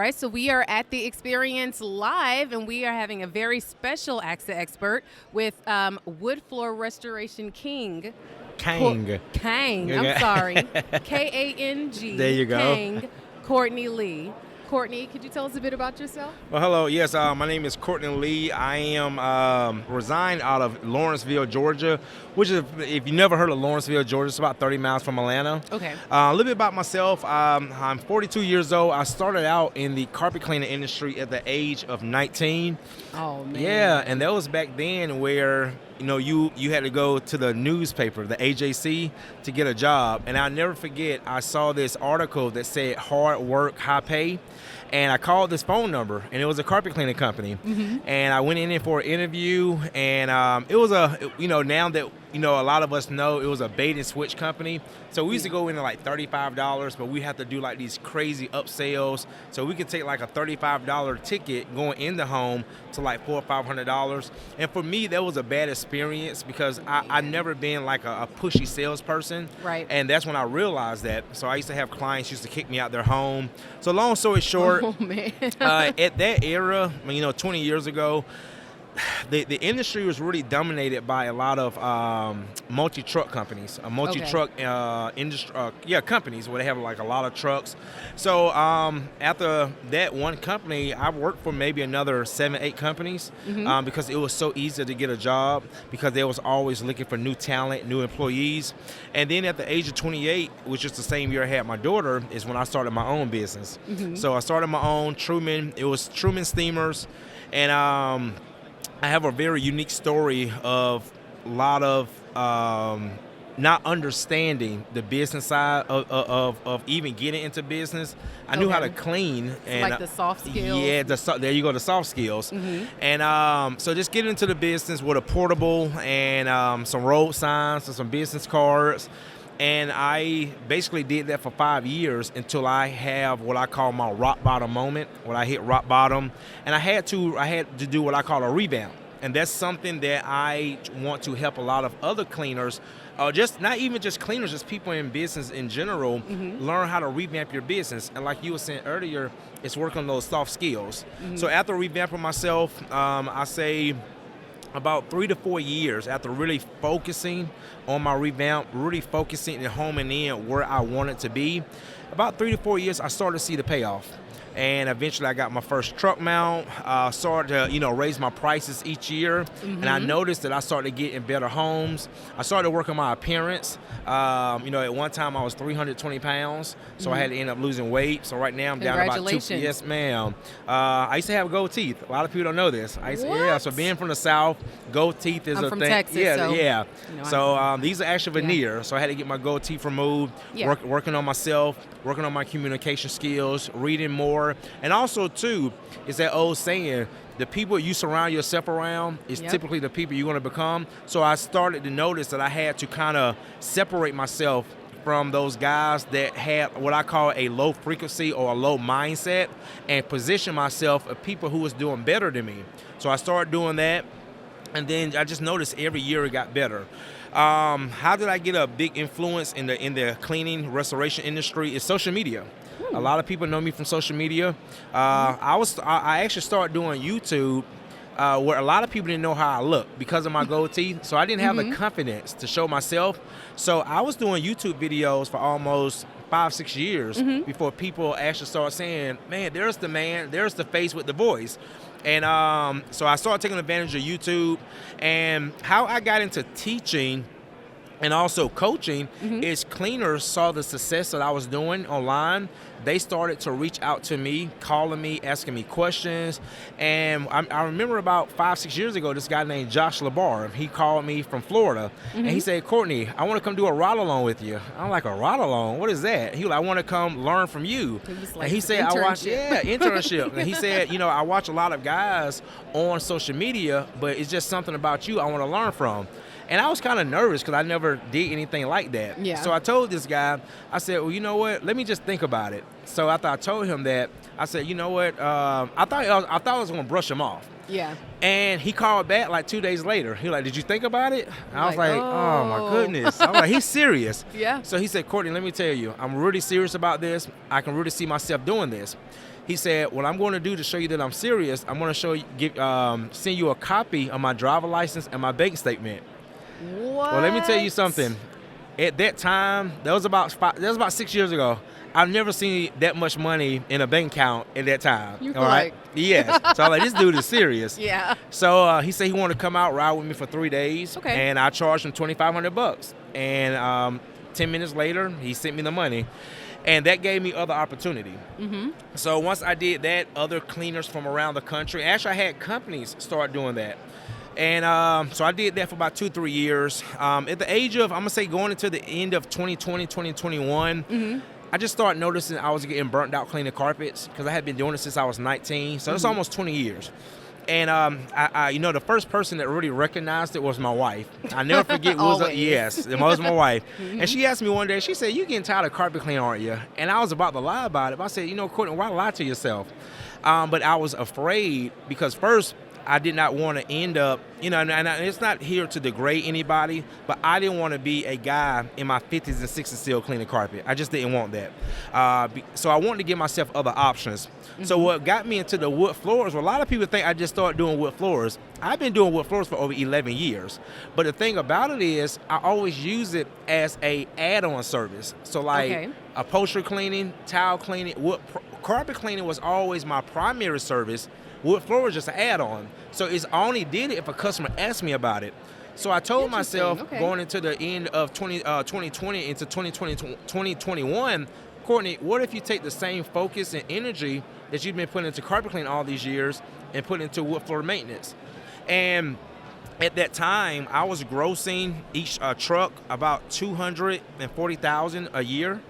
right, so we are at the Experience Live, and we are having a very special Ask the Expert with Wood Floor Restoration King. Kang. Kang, Okay. I'm sorry. K-A-N-G. There you go. Kang, Courtney Lee. Courtney, could you tell us a bit about yourself? Well, hello. Yes, my name is Courtney Lee. I am resigned out of Lawrenceville, Georgia, which is, if you never heard of Lawrenceville, Georgia, it's about 30 miles from Atlanta. Okay. A little bit about myself. I'm 42 years old. I started out in the carpet cleaning industry at the age of 19. Oh, man. Yeah, and that was back then where you had to go to the newspaper, the AJC, to get a job. And I'll never forget, I saw this article that said hard work, high pay. And I called this phone number, and it was a carpet cleaning company. Mm-hmm. And I went in there for an interview, and it was now that, a lot of us know, it was a bait and switch company. So we used to go in at like $35, but we have to do like these crazy upsells. So we could take like a $35 ticket going in the home to like $400 or $500. And for me, that was a bad experience because I never been like a pushy salesperson. Right. And that's when I realized that. So I used to have clients used to kick me out their home. So long story short, oh, man. at that era, 20 years ago, the industry was really dominated by a lot of multi-truck companies, multi-truck companies where they have like a lot of trucks. So after that one company, I worked for maybe another 7-8 companies because it was so easy to get a job because they was always looking for new talent, new employees. And then at the age of 28, which is the same year I had my daughter, is when I started my own business. So I started my own Truman. It was Truman Steamers, and I have a very unique story of a lot of not understanding the business side of even getting into business. I knew how to clean. And like the soft skills. Yeah, there you go, the soft skills. And so just getting into the business with a portable and some road signs and some business cards. And I basically did that for 5 years until I have what I call my rock bottom moment, when I hit rock bottom. And I had to do what I call a revamp. And that's something that I want to help a lot of other cleaners, just not even just cleaners, just people in business in general, learn how to revamp your business. And like you were saying earlier, it's working on those soft skills. So after revamping myself, I say about 3 to 4 years after really focusing on my revamp, really focusing and homing in where I wanted to be, about 3 to 4 years, I started to see the payoff. And eventually I got my first truck mount, started to, raise my prices each year. And I noticed that I started getting better homes. I started working on my appearance. At one time I was 320 pounds, so I had to end up losing weight. So right now I'm down about 2. Yes, ma'am. I used to have gold teeth. A lot of people don't know this. So being from the South, gold teeth is I'm a from thing. Texas, yeah. So these are actually veneers. So I had to get my gold teeth removed, working on myself, working on my communication skills, reading more. And also, too, is that old saying, the people you surround yourself around is typically the people you're going to become. So I started to notice that I had to kind of separate myself from those guys that had what I call a low frequency or a low mindset and position myself with people who was doing better than me. So I started doing that, and then I just noticed every year it got better. How did I get a big influence in the cleaning restoration industry? Is social media. A lot of people know me from social media. I actually started doing YouTube where a lot of people didn't know how I looked because of my gold teeth. So I didn't have the confidence to show myself. So I was doing YouTube videos for almost 5-6 years before people actually started saying, man, there's the face with the voice. And so I started taking advantage of YouTube. And how I got into teaching and also coaching is cleaners saw the success that I was doing online. They started to reach out to me, calling me, asking me questions. And I remember about 5-6 years ago, this guy named Josh LaBar, he called me from Florida. And he said, Courtney, I want to come do a ride-along with you. I'm like, a ride-along? What is that? He was like, I want to come learn from you. Like, and he said, internship. And he said, I watch a lot of guys on social media, but it's just something about you I want to learn from. And I was kind of nervous because I never did anything like that. Yeah. So I told this guy, I said, well, you know what? Let me just think about it. So after I told him that, I said, you know what? I thought I was gonna brush him off. Yeah. And he called back like 2 days later. He was like, did you think about it? And I was Like, like, oh my oh. goodness. I'm like, he's serious. Yeah. So he said, Courtney, let me tell you, I'm really serious about this. I can really see myself doing this. He said, what I'm going to do to show you that I'm serious, I'm going to send you a copy of my driver license and my bank statement. What? Well, let me tell you something. At that time, that was about 6 years ago. I've never seen that much money in a bank account at that time. You all right? Yes. So I'm like, this dude is serious. Yeah. So he said he wanted to come out, ride with me for 3 days. Okay. And I charged him $2,500. And 10 minutes later, he sent me the money. And that gave me other opportunity. Mm-hmm. So once I did that, other cleaners from around the country, actually I had companies start doing that. And so I did that for about 2-3 years. At the age of, I'm going to say going into the end of 2020, 2021, Mm-hmm. I just started noticing I was getting burnt out cleaning carpets because I had been doing it since I was 19. So that's almost 20 years. And I the first person that really recognized it was my wife. I never forget. It was my wife. Mm-hmm. And she asked me one day, she said, "You getting tired of carpet cleaning, aren't you?" And I was about to lie about it. But I said, Courtney, why lie to yourself? But I was afraid because first, I did not want to end up, and it's not here to degrade anybody, but I didn't want to be a guy in my 50s and 60s still cleaning carpet. I just didn't want that. So I wanted to give myself other options. Mm-hmm. So what got me into the wood floors, well, a lot of people think I just started doing wood floors. I've been doing wood floors for over 11 years. But the thing about it is I always use it as a add-on service. So like upholstery cleaning, tile cleaning, carpet cleaning was always my primary service. Wood floor was just an add-on. So I only did it if a customer asked me about it. So I told myself going into the end of 2020 into 2021, Courtney, what if you take the same focus and energy that you've been putting into carpet cleaning all these years and put into wood floor maintenance? And at that time, I was grossing each truck about $240,000 a year.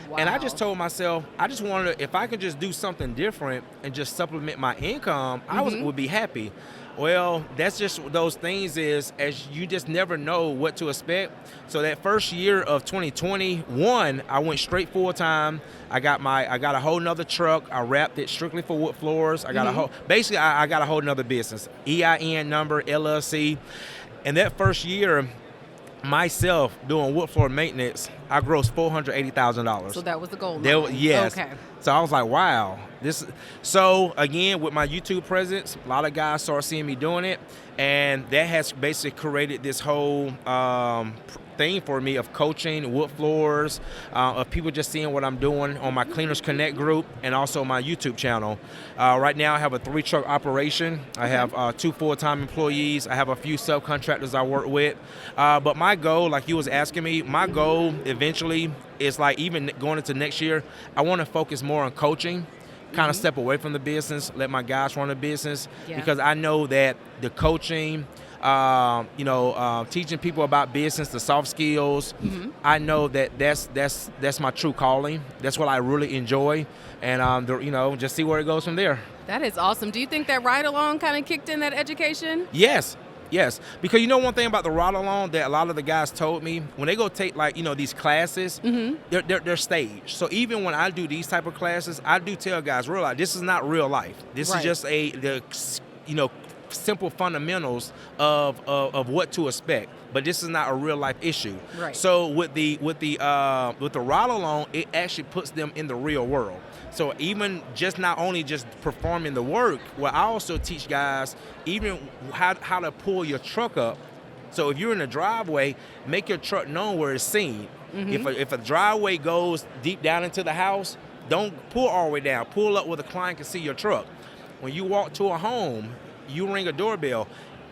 Wow. And I just told myself, I just wanted to, if I could just do something different and just supplement my income, I would be happy. Well, that's just those things is, as you just never know what to expect. So that first year of 2021, I went straight full time. I got a whole nother truck. I wrapped it strictly for wood floors. I got I got a whole nother business, EIN number, LLC. And that first year, myself doing wood floor maintenance, I grossed $480,000. So that was the goal. Yes. Okay. So I was like, wow. So again, with my YouTube presence, a lot of guys started seeing me doing it, and that has basically created this whole thing for me of coaching wood floors, of people just seeing what I'm doing on my Cleaners Connect group and also my YouTube channel. Right now I have a 3-truck operation. I have 2 full-time employees. I have a few subcontractors I work with. But my goal, like you was asking me, my goal eventually is like even going into next year, I want to focus more on coaching, kind of step away from the business, let my guys run the business, because I know that the coaching, teaching people about business, the soft skills. I know that that's my true calling. That's what I really enjoy, and just see where it goes from there. That is awesome. Do you think that ride along kind of kicked in that education? Yes, because one thing about the ride along that a lot of the guys told me, when they go take these classes, they're staged. So even when I do these type of classes, I do tell guys, realize this is not real life. This is just the simple fundamentals of what to expect, but this is not a real life issue. Right. So with the ride along, it actually puts them in the real world. So even not only just performing the work, well, I also teach guys even how to pull your truck up. So if you're in the driveway, make your truck known where it's seen. If a driveway goes deep down into the house, don't pull all the way down. Pull up where the client can see your truck. When you walk to a home, you ring a doorbell.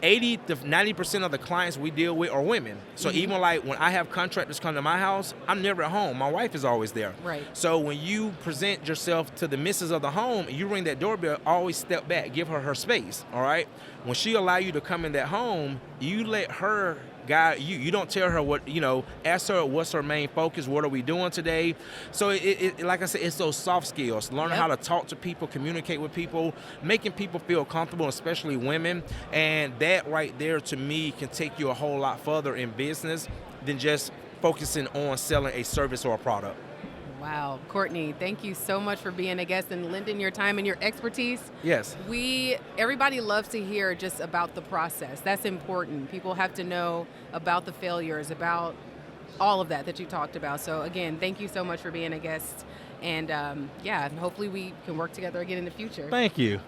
80 to 90% of the clients we deal with are women. So even like when I have contractors come to my house, I'm never at home. My wife is always there. Right. So when you present yourself to the missus of the home, you ring that doorbell, always step back, give her space, all right? When she allow you to come in that home, you let her guide you. You don't tell her what, ask her what's her main focus, what are we doing today? So it like I said, it's those soft skills, learning how to talk to people, communicate with people, making people feel comfortable, especially women. And that right there to me can take you a whole lot further in business than just focusing on selling a service or a product. Wow. Courtney, thank you so much for being a guest and lending your time and your expertise. Yes. Everybody loves to hear just about the process. That's important. People have to know about the failures, about all of that you talked about. So again, thank you so much for being a guest. And hopefully we can work together again in the future. Thank you.